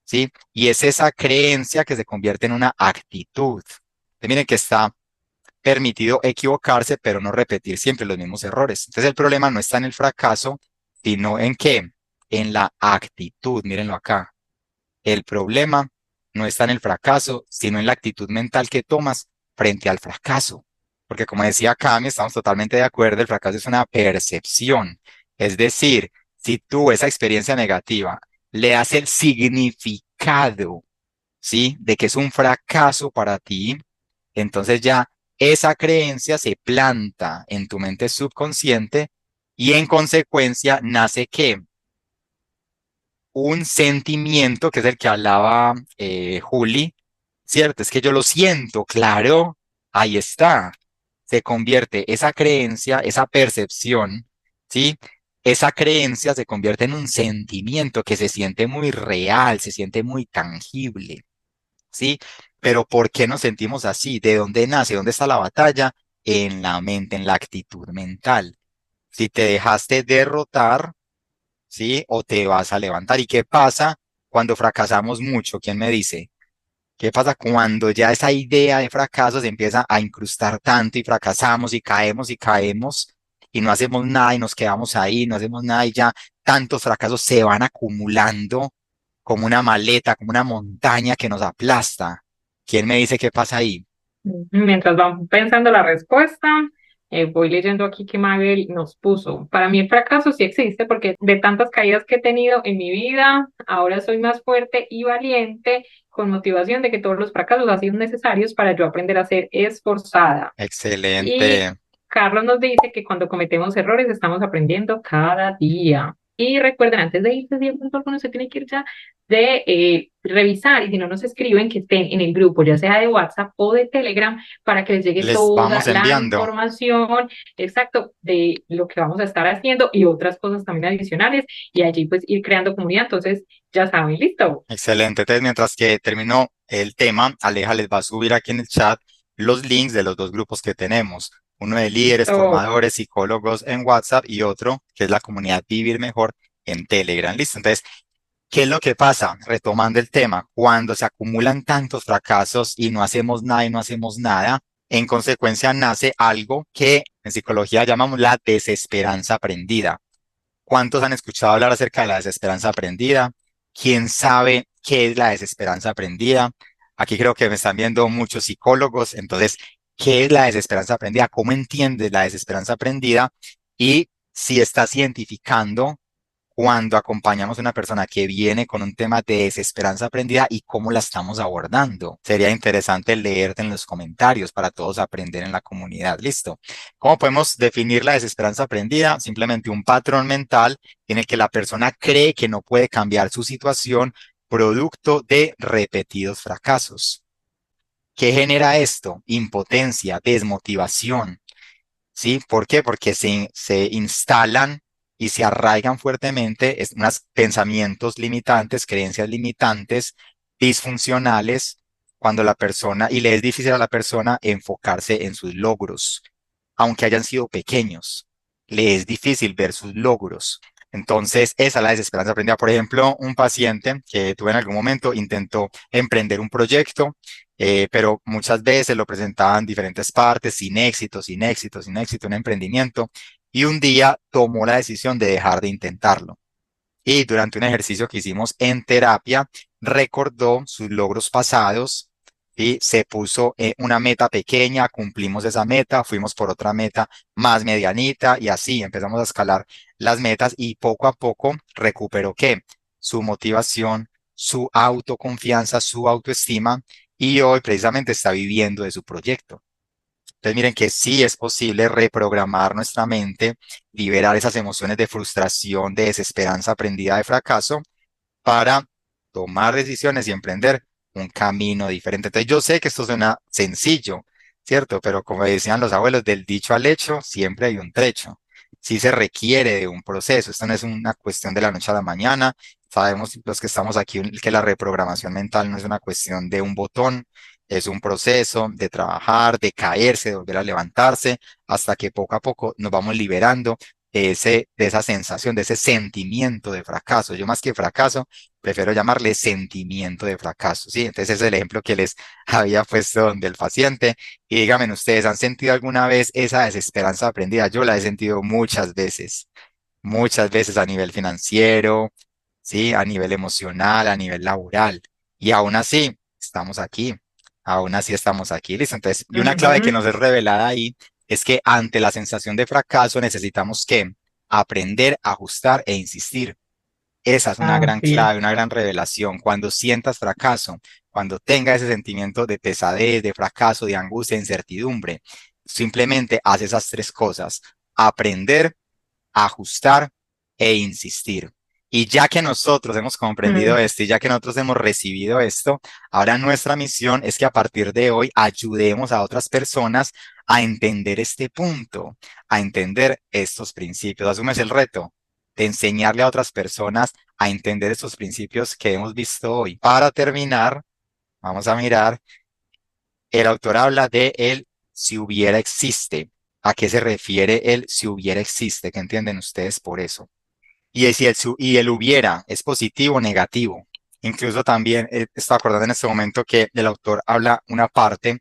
¿sí? Y es esa creencia que se convierte en una actitud. Entonces, miren que está permitido equivocarse, pero no repetir siempre los mismos errores. Entonces el problema no está en el fracaso, sino en qué, en la actitud. Mírenlo acá. El problema no está en el fracaso, sino en la actitud mental que tomas frente al fracaso. Porque como decía Cami, estamos totalmente de acuerdo, el fracaso es una percepción. Es decir, si tú esa experiencia negativa le das el significado, ¿sí? De que es un fracaso para ti, entonces ya esa creencia se planta en tu mente subconsciente y en consecuencia nace ¿qué? Un sentimiento que es el que hablaba Juli, ¿cierto? Es que yo lo siento, claro, ahí está. Se convierte esa creencia, esa percepción, ¿sí? Esa creencia se convierte en un sentimiento que se siente muy real, se siente muy tangible, ¿sí? Pero ¿por qué nos sentimos así? ¿De dónde nace? ¿Dónde está la batalla? En la mente, en la actitud mental. Si te dejaste derrotar, ¿sí? O te vas a levantar. ¿Y qué pasa cuando fracasamos mucho? ¿Quién me dice? ¿Qué pasa cuando ya esa idea de fracaso se empieza a incrustar tanto y fracasamos y caemos y no hacemos nada y nos quedamos ahí, no hacemos nada y ya tantos fracasos se van acumulando como una maleta, como una montaña que nos aplasta? ¿Quién me dice qué pasa ahí? Mientras vamos pensando la respuesta, voy leyendo aquí que Mabel nos puso. Para mí el fracaso sí existe porque de tantas caídas que he tenido en mi vida, ahora soy más fuerte y valiente con motivación de que todos los fracasos han sido necesarios para yo aprender a ser esforzada. Y Excelente. Carlos nos dice que cuando cometemos errores estamos aprendiendo cada día. Y recuerden, antes de irse, si de pronto alguno se tiene que ir ya, de revisar y si no nos escriben, que estén en el grupo, ya sea de WhatsApp o de Telegram, para que les llegue Les toda vamos la enviando. información, exacto, de lo que vamos a estar haciendo y otras cosas también adicionales, y allí pues ir creando comunidad. Entonces, ya saben, listo. Excelente. Entonces, mientras que termino el tema, Aleja les va a subir aquí en el chat los links de los dos grupos que tenemos. Uno de líderes, Listo. formadores, psicólogos en WhatsApp y otro que es la comunidad Vivir Mejor en Telegram. Listo. Entonces, ¿qué es lo que pasa? Retomando el tema, cuando se acumulan tantos fracasos y no hacemos nada y no hacemos nada, en consecuencia nace algo que en psicología llamamos la desesperanza aprendida. ¿Cuántos han escuchado hablar acerca de la desesperanza aprendida? ¿Quién sabe qué es la desesperanza aprendida? Aquí creo que me están viendo muchos psicólogos, entonces, ¿qué es la desesperanza aprendida? ¿Cómo entiendes la desesperanza aprendida? Y si estás identificando cuando acompañamos a una persona que viene con un tema de desesperanza aprendida y cómo la estamos abordando. Sería interesante leerte en los comentarios para todos aprender en la comunidad. Listo. ¿Cómo podemos definir la desesperanza aprendida? Simplemente un patrón mental en el que la persona cree que no puede cambiar su situación producto de repetidos fracasos. ¿Qué genera esto? Impotencia, desmotivación. ¿Sí? ¿Por qué? Porque se instalan y se arraigan fuertemente unos pensamientos limitantes, creencias limitantes, disfuncionales, cuando la persona, y le es difícil a la persona enfocarse en sus logros, aunque hayan sido pequeños, le es difícil ver sus logros. Entonces, esa es la desesperanza aprendida. Por ejemplo, un paciente que tuve en algún momento intentó emprender un proyecto, pero muchas veces lo presentaban en diferentes partes, sin éxito, sin éxito, sin éxito, un emprendimiento, y un día tomó la decisión de dejar de intentarlo. Y durante un ejercicio que hicimos en terapia, recordó sus logros pasados y se puso una meta pequeña, cumplimos esa meta, fuimos por otra meta más medianita y así empezamos a escalar las metas y poco a poco recuperó ¿qué? Su motivación, su autoconfianza, su autoestima y hoy precisamente está viviendo de su proyecto. Entonces miren que sí es posible reprogramar nuestra mente, liberar esas emociones de frustración, de desesperanza aprendida de fracaso para tomar decisiones y emprender un camino diferente. Entonces yo sé que esto suena sencillo, ¿cierto? Pero como decían los abuelos, del dicho al hecho siempre hay un trecho. Sí se requiere de un proceso. Esto no es una cuestión de la noche a la mañana. Sabemos los que estamos aquí que la reprogramación mental no es una cuestión de un botón, es un proceso de trabajar, de caerse, de volver a levantarse, hasta que poco a poco nos vamos liberando de esa sensación, de ese sentimiento de fracaso. Yo más que fracaso, prefiero llamarle sentimiento de fracaso, ¿sí? Entonces ese es el ejemplo que les había puesto del paciente. Y díganme, ¿ustedes han sentido alguna vez esa desesperanza aprendida? Yo la he sentido muchas veces a nivel financiero, ¿sí? A nivel emocional, a nivel laboral. Y aún así, estamos aquí. Aún así estamos aquí, ¿listo? Entonces, y una clave que Ujú. nos es revelada ahí es que ante la sensación de fracaso necesitamos que aprender, ajustar e insistir. Esa es una gran Así es. clave, una gran revelación. Cuando sientas fracaso, cuando tengas ese sentimiento de pesadez, de fracaso, de angustia, de incertidumbre, simplemente haz esas tres cosas. Aprender, ajustar e insistir. Y ya que nosotros hemos comprendido Mm. esto y ya que nosotros hemos recibido esto, ahora nuestra misión es que a partir de hoy ayudemos a otras personas a entender este punto, a entender estos principios. Asumes el reto de enseñarle a otras personas a entender estos principios que hemos visto hoy. Para terminar, vamos a mirar, el autor habla de el si hubiera existe. ¿A qué se refiere el si hubiera existe? ¿Qué entienden ustedes por eso? Y el hubiera es positivo o negativo. Incluso también estaba acordando en este momento que el autor habla una parte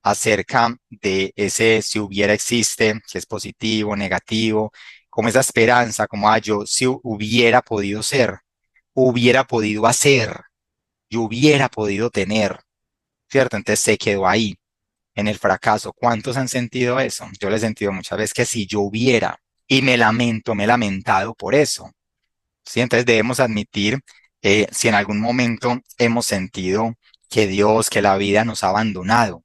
acerca de ese si hubiera existe, si es positivo, negativo, como esa esperanza, como yo si hubiera podido ser, hubiera podido hacer, yo hubiera podido tener, ¿cierto? Entonces se quedó ahí, en el fracaso. ¿Cuántos han sentido eso? Yo lo he sentido muchas veces que si yo hubiera, y me lamento, me he lamentado por eso. ¿Sí? Entonces debemos admitir si en algún momento hemos sentido que Dios, que la vida nos ha abandonado.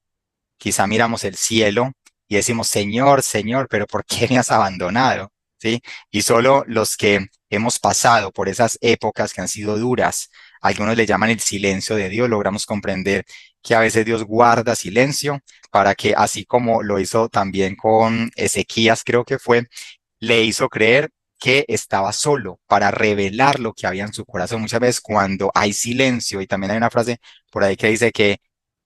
Quizá miramos el cielo y decimos, Señor, Señor, pero ¿por qué me has abandonado? ¿Sí? Y solo los que hemos pasado por esas épocas que han sido duras, algunos le llaman el silencio de Dios, logramos comprender que a veces Dios guarda silencio para que, así como lo hizo también con Ezequías, creo que fue, le hizo creer que estaba solo para revelar lo que había en su corazón. Muchas veces cuando hay silencio, y también hay una frase por ahí que dice que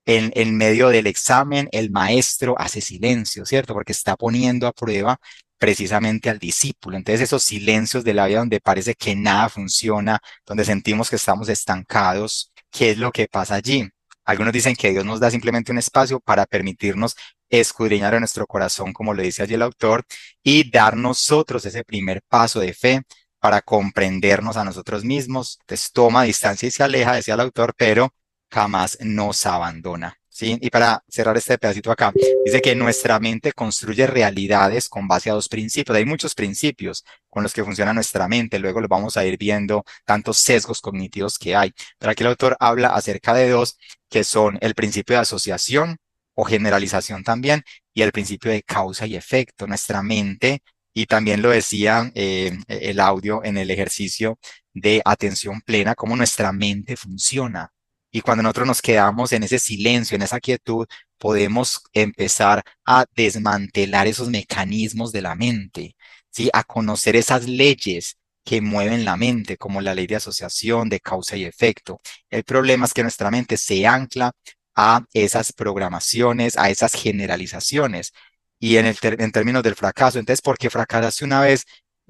en medio del examen el maestro hace silencio, ¿cierto? Porque está poniendo a prueba precisamente al discípulo. Entonces esos silencios de la vida donde parece que nada funciona, donde sentimos que estamos estancados, ¿qué es lo que pasa allí? Algunos dicen que Dios nos da simplemente un espacio para permitirnos escudriñar en nuestro corazón, como lo dice allí el autor, y dar nosotros ese primer paso de fe para comprendernos a nosotros mismos. Entonces toma distancia y se aleja, decía el autor, pero jamás nos abandona. ¿Sí? Y para cerrar este pedacito acá, dice que nuestra mente construye realidades con base a dos principios. Hay muchos principios con los que funciona nuestra mente, luego los vamos a ir viendo, tantos sesgos cognitivos que hay. Pero aquí el autor habla acerca de dos, que son el principio de asociación o generalización también, y el principio de causa y efecto. Nuestra mente, y también lo decía el audio en el ejercicio de atención plena, cómo nuestra mente funciona. Y cuando nosotros nos quedamos en ese silencio, en esa quietud, podemos empezar a desmantelar esos mecanismos de la mente, ¿sí? A conocer esas leyes que mueven la mente, como la ley de asociación, de causa y efecto. El problema es que nuestra mente se ancla a esas programaciones, a esas generalizaciones. Y en términos del fracaso, entonces, porque fracasaste una vez,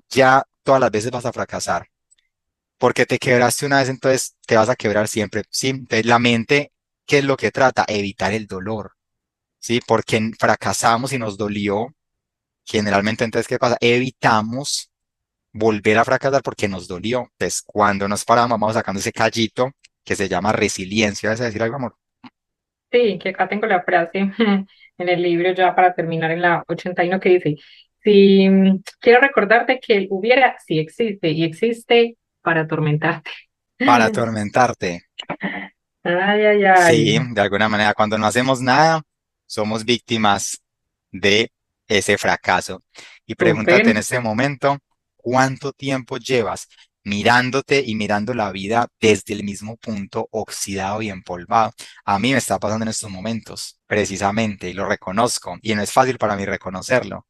ya todas las veces vas a fracasar. Porque te quebraste una vez, entonces te vas a quebrar siempre, ¿sí? Entonces la mente, ¿qué es lo que trata? Evitar el dolor, ¿sí? Porque fracasamos y nos dolió. Generalmente, entonces, ¿qué pasa? Evitamos volver a fracasar porque nos dolió. Entonces, cuando nos paramos, vamos sacando ese callito que se llama resiliencia. ¿Vas a decir algo, amor? Sí, que acá tengo la frase en el libro ya para terminar en la 81 que dice, si quiero recordarte que el hubiera sí existe y existe para atormentarte. Para atormentarte. Ay, ay, Sí, ay. de alguna manera, cuando no hacemos nada, somos víctimas de ese fracaso. Y pregúntate en Súper. este momento, ¿cuánto tiempo llevas mirándote y mirando la vida desde el mismo punto, oxidado y empolvado? A mí me está pasando en estos momentos, precisamente, y lo reconozco, y no es fácil para mí reconocerlo.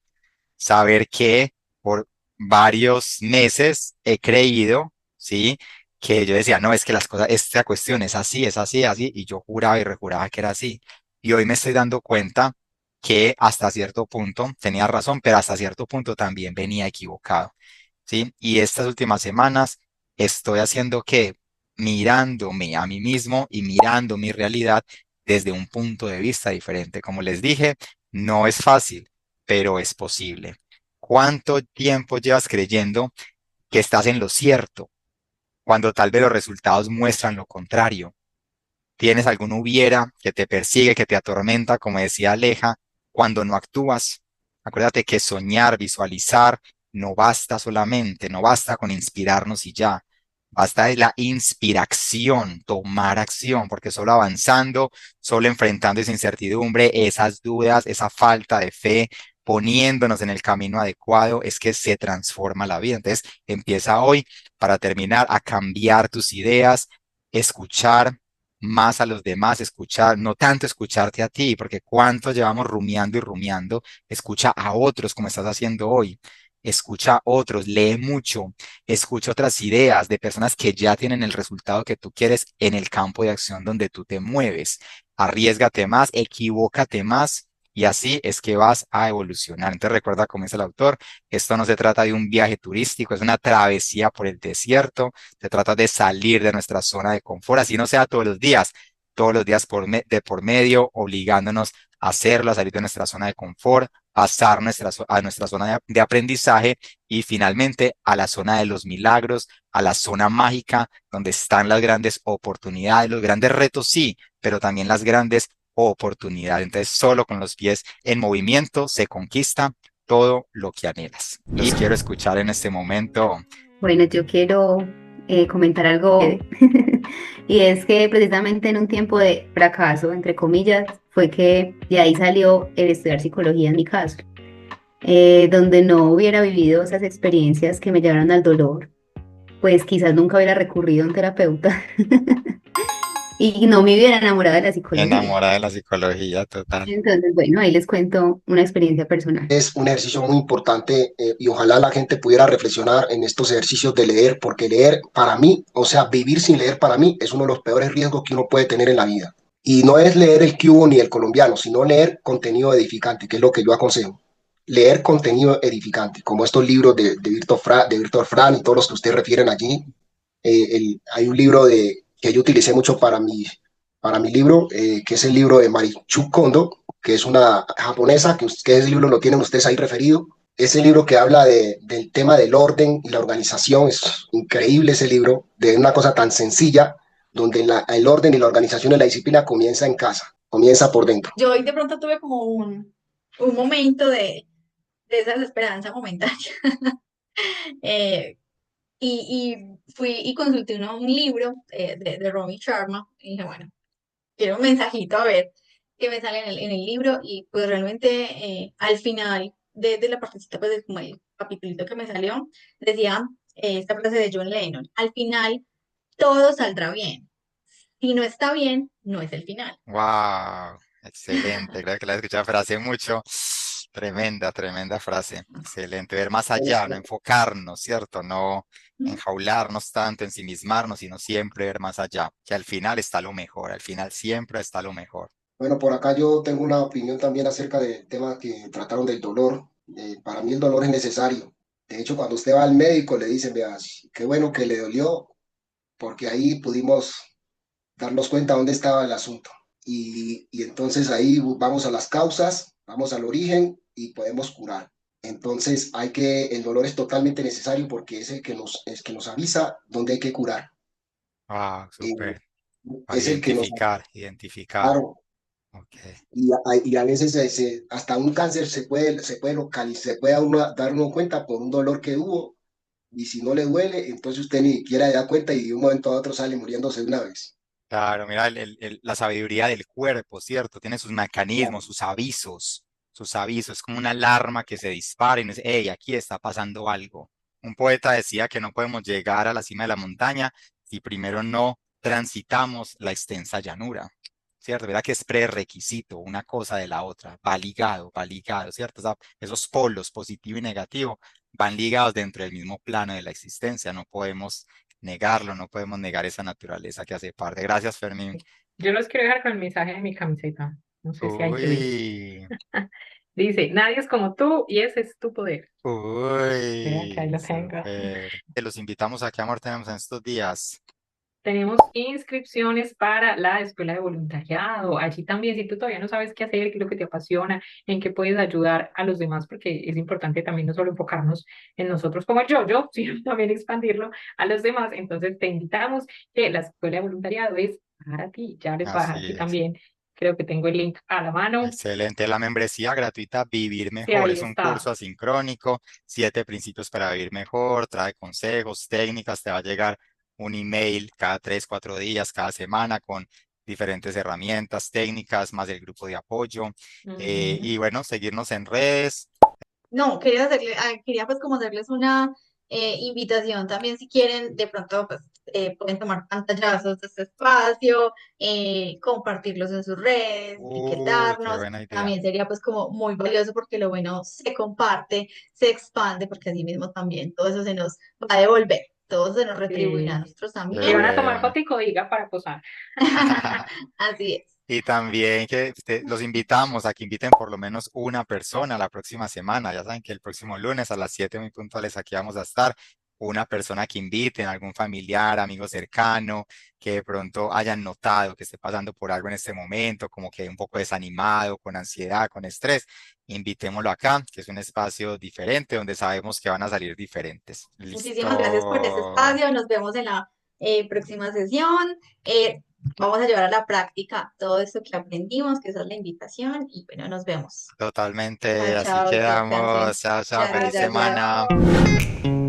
Saber que por varios meses he creído, ¿sí? Que yo decía, no, es que las cosas, esta cuestión es así, así, y yo juraba y rejuraba que era así. Y hoy me estoy dando cuenta que hasta cierto punto tenía razón, pero hasta cierto punto también venía equivocado, ¿sí? Y estas últimas semanas estoy haciendo que mirándome a mí mismo y mirando mi realidad desde un punto de vista diferente. Como les dije, no es fácil, pero es posible. ¿Cuánto tiempo llevas creyendo que estás en lo cierto cuando tal vez los resultados muestran lo contrario? ¿Tienes algún hubiera que te persigue, que te atormenta, como decía Aleja, cuando no actúas? Acuérdate que soñar, visualizar, no basta solamente, no basta con inspirarnos y ya. Basta de la inspiración, tomar acción, porque solo avanzando, solo enfrentando esa incertidumbre, esas dudas, esa falta de fe, poniéndonos en el camino adecuado, es que se transforma la vida. Entonces, empieza hoy para terminar a cambiar tus ideas, escuchar más a los demás, escuchar, no tanto escucharte a ti, porque cuánto llevamos rumiando y rumiando, escucha a otros como estás haciendo hoy, escucha a otros, lee mucho, escucha otras ideas de personas que ya tienen el resultado que tú quieres en el campo de acción donde tú te mueves, arriésgate más, equivócate más. Y así es que vas a evolucionar. Entonces recuerda, como dice el autor, esto no se trata de un viaje turístico, es una travesía por el desierto. Se trata de salir de nuestra zona de confort, así no sea todos los días de por medio, obligándonos a hacerlo, a salir de nuestra zona de confort, pasar a nuestra zona de aprendizaje y finalmente a la zona de los milagros, a la zona mágica, donde están las grandes oportunidades, los grandes retos, sí, pero también las grandes oportunidades. Entonces, solo con los pies en movimiento se conquista todo lo que anhelas. Y quiero escuchar en este momento. Bueno, yo quiero comentar algo y es que precisamente en un tiempo de fracaso, entre comillas, fue que de ahí salió el estudiar psicología en mi caso, donde no hubiera vivido esas experiencias que me llevaron al dolor, pues quizás nunca hubiera recurrido a un terapeuta y no me hubiera enamorado de la psicología. Enamorada de la psicología, total. Entonces, bueno, ahí les cuento una experiencia personal. Es un ejercicio muy importante y ojalá la gente pudiera reflexionar en estos ejercicios de leer, porque leer para mí, o sea, vivir sin leer para mí es uno de los peores riesgos que uno puede tener en la vida. Y no es leer el cubo ni el colombiano, sino leer contenido edificante, que es lo que yo aconsejo. Leer contenido edificante, como estos libros de Víctor Frank y todos los que ustedes refieren allí. Hay un libro que yo utilicé mucho para mi libro, que es el libro de Marichu Kondo, que es una japonesa, que ese libro lo tienen ustedes ahí referido. Ese libro que habla del tema del orden y la organización, es increíble ese libro, de una cosa tan sencilla, donde el orden y la organización y la disciplina comienza en casa, comienza por dentro. Yo hoy de pronto tuve como un momento de esa desesperanza momentánea. Eh, y fui y consulté un libro de Robin Sharma y dije, bueno, quiero un mensajito a ver qué me sale en el libro y pues realmente al final de la partecita, pues de como el capitulito que me salió, decía esta frase de John Lennon, al final todo saldrá bien, si no está bien, no es el final. Wow, excelente. Creo que la he escuchado frase mucho. Tremenda, tremenda frase. Excelente. Ver más allá, no enfocarnos, ¿cierto? No enjaularnos tanto, ensimismarnos, sino siempre ver más allá. Que al final está lo mejor, al final siempre está lo mejor. Bueno, por acá yo tengo una opinión también acerca del tema que trataron del dolor. Para mí el dolor es necesario. De hecho, cuando usted va al médico le dicen, vea, qué bueno que le dolió, porque ahí pudimos darnos cuenta dónde estaba el asunto. Y entonces ahí vamos a las causas, vamos al origen y podemos curar. Entonces el dolor es totalmente necesario porque es que nos avisa dónde hay que curar. Wow, Eh, súper. A es el que nos identificar. claro, Ok. y a veces hasta un cáncer se puede localizar, se puede dar uno cuenta por un dolor que hubo, y si no le duele, entonces usted ni siquiera se da cuenta y de un momento a otro sale muriéndose de una vez. Claro, mira la sabiduría del cuerpo, ¿cierto? Tiene sus mecanismos, sus avisos, es como una alarma que se dispara y nos dice, hey, aquí está pasando algo. Un poeta decía que no podemos llegar a la cima de la montaña si primero no transitamos la extensa llanura, ¿cierto? Mira que es prerequisito una cosa de la otra, va ligado, ¿cierto? O sea, esos polos, positivo y negativo, van ligados dentro del mismo plano de la existencia, no podemos negarlo, no podemos negar esa naturaleza que hace parte. Gracias, Fermín. Yo los quiero dejar con el mensaje de mi camiseta. No sé si hay que ver. Uy, Dice, nadie es como tú y ese es tu poder. Vean que ahí uy, lo tengo. súper. Te los invitamos a qué amor tenemos en estos días. Tenemos inscripciones para la escuela de voluntariado. Allí también, si tú todavía no sabes qué hacer, qué es lo que te apasiona, en qué puedes ayudar a los demás, porque es importante también no solo enfocarnos en nosotros como yo, sino también expandirlo a los demás. Entonces te invitamos que la escuela de voluntariado es para ti. Ya les voy a dejar Así aquí es. también. Creo que tengo el link a la mano. Excelente. La membresía gratuita Vivir Sí, Mejor ahí es un está. curso asincrónico, 7 principios para vivir mejor, trae consejos, técnicas, te va a llegar un email cada 3, 4 días, cada semana con diferentes herramientas, técnicas, más el grupo de apoyo. Ujú. Y bueno, seguirnos en redes. No, quería pues como hacerles una invitación también si quieren, de pronto pues pueden tomar pantallazos de este espacio, compartirlos en sus redes, Uy, qué etiquetarnos, buena idea. también sería pues como muy valioso porque lo bueno se comparte, se expande, porque así mismo también todo eso se nos va a devolver, todo se nos retribuirá a Sí. nosotros Qué Y también, van a tomar bueno. fotico, diga, para posar. así es. Y también que los invitamos a que inviten por lo menos una persona la próxima semana. Ya saben que el próximo lunes a las 7 muy puntuales aquí vamos a estar. Una persona que inviten, algún familiar, amigo cercano, que de pronto hayan notado que esté pasando por algo en este momento, como que un poco desanimado, con ansiedad, con estrés. Invitémoslo acá, que es un espacio diferente donde sabemos que van a salir diferentes. Muchísimas gracias por este Listo. espacio. Nos vemos en la próxima sesión. Vamos a llevar a la práctica todo esto que aprendimos, que esa es la invitación. Y bueno, nos vemos. Totalmente. Chao, Así chao, descansen. quedamos. Chao, chao. Gracias, Feliz gracias. semana. Chao.